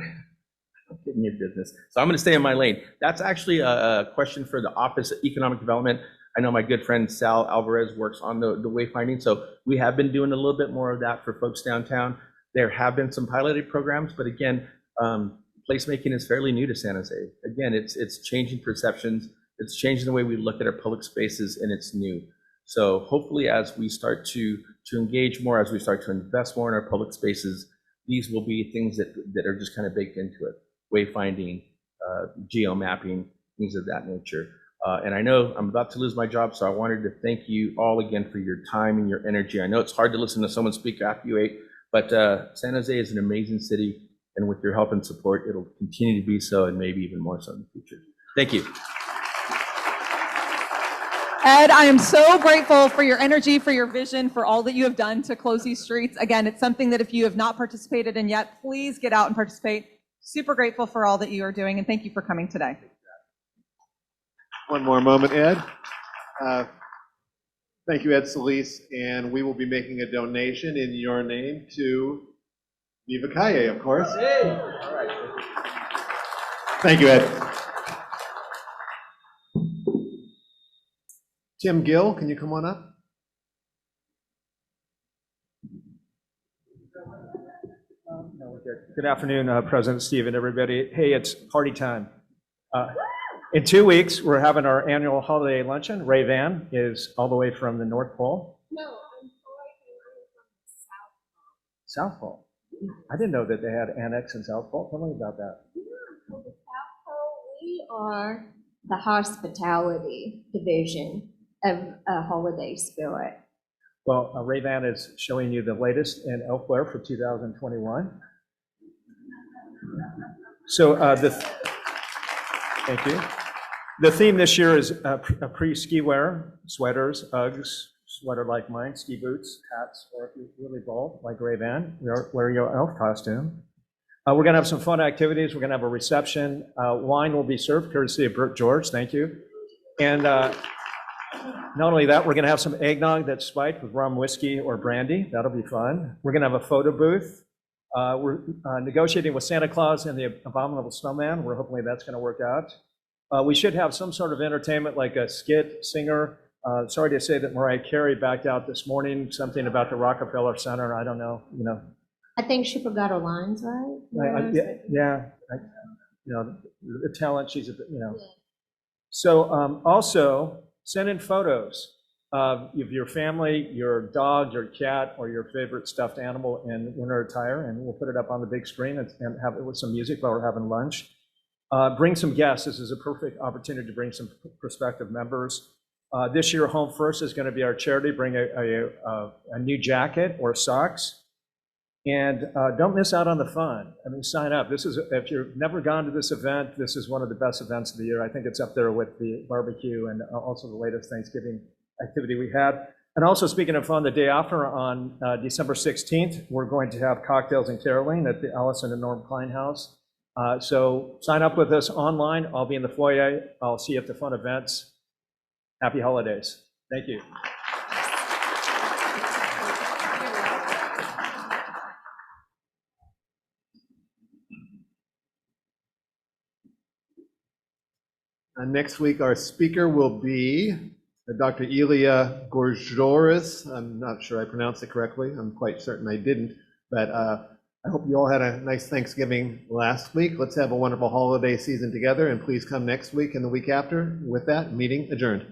Don't get in your business. So I'm going to stay in my lane. That's actually a question for the Office of Economic Development. I know my good friend Sal Alvarez works on the wayfinding, so we have been doing a little bit more of that for folks downtown. There have been some piloted programs, but again, placemaking is fairly new to San Jose. Again, it's changing perceptions. It's changing the way we look at our public spaces, and it's new. So hopefully as we start to engage more, as we start to invest more in our public spaces, these will be things that are just kind of baked into it. Wayfinding, geo-mapping, things of that nature. And I know I'm about to lose my job, so I wanted to thank you all again for your time and your energy. I know it's hard to listen to someone speak after you ate, but San Jose is an amazing city, and with your help and support, it'll continue to be so, and maybe even more so in the future. Thank you. Ed, I am so grateful for your energy, for your vision, for all that you have done to close these streets. Again, it's something that if you have not participated in yet, please get out and participate. Super grateful for all that you are doing, and thank you for coming today. One more moment, Ed. Thank you, Ed Solis, and we will be making a donation in your name to Viva Calle, of course. Hey. All right. Thank you, Ed. Tim Gill, can you come on up? No, we're good. Good afternoon, President Steve and everybody. Hey, it's party time. In 2 weeks, we're having our annual holiday luncheon. Ray Van is all the way from the North Pole. No, I'm from South Pole. I didn't know that they had annex in South Pole. Tell me about that. the South Pole. We are the hospitality division of Holiday Spirit. Well, Ray Van is showing you the latest in Elfware for 2021. So thank you. The theme this year is pre-ski wear, sweaters, Uggs, sweater like mine, ski boots, hats, or if you're really bold, like Ray Van, wear your elf costume. We're going to have some fun activities. We're going to have a reception. Wine will be served courtesy of Bert George. Thank you. And not only that, we're going to have some eggnog that's spiked with rum, whiskey, or brandy. That'll be fun. We're going to have a photo booth. We're negotiating with Santa Claus and the Abominable Snowman. We're hoping that's going to work out. We should have some sort of entertainment like a skit, singer. Sorry to say that Mariah Carey backed out this morning, something about the Rockefeller Center. I don't know, you know. I think she forgot her lines, right? You know, the talent, she's a bit, you know. Yeah. So also send in photos of your family, your dog, your cat, or your favorite stuffed animal in winter attire, and we'll put it up on the big screen and have it with some music while we're having lunch. Bring some guests. This is a perfect opportunity to bring some prospective members. This year, Home First is going to be our charity. Bring a new jacket or socks. And don't miss out on the fun. I mean, sign up. This is, if you've never gone to this event, this is one of the best events of the year. I think it's up there with the barbecue and also the latest Thanksgiving activity we had. And also, speaking of fun, the day after on December 16th, we're going to have cocktails and caroling at the Allison and Norm Klein House. So sign up with us online. I'll be in the foyer. I'll see you at the fun events. Happy holidays. Thank you. Next week, our speaker will be Dr. Ilya Gorzoris. I'm not sure I pronounced it correctly. I'm quite certain I didn't. But I hope you all had a nice Thanksgiving last week. Let's have a wonderful holiday season together. And please come next week and the week after. With that, meeting adjourned.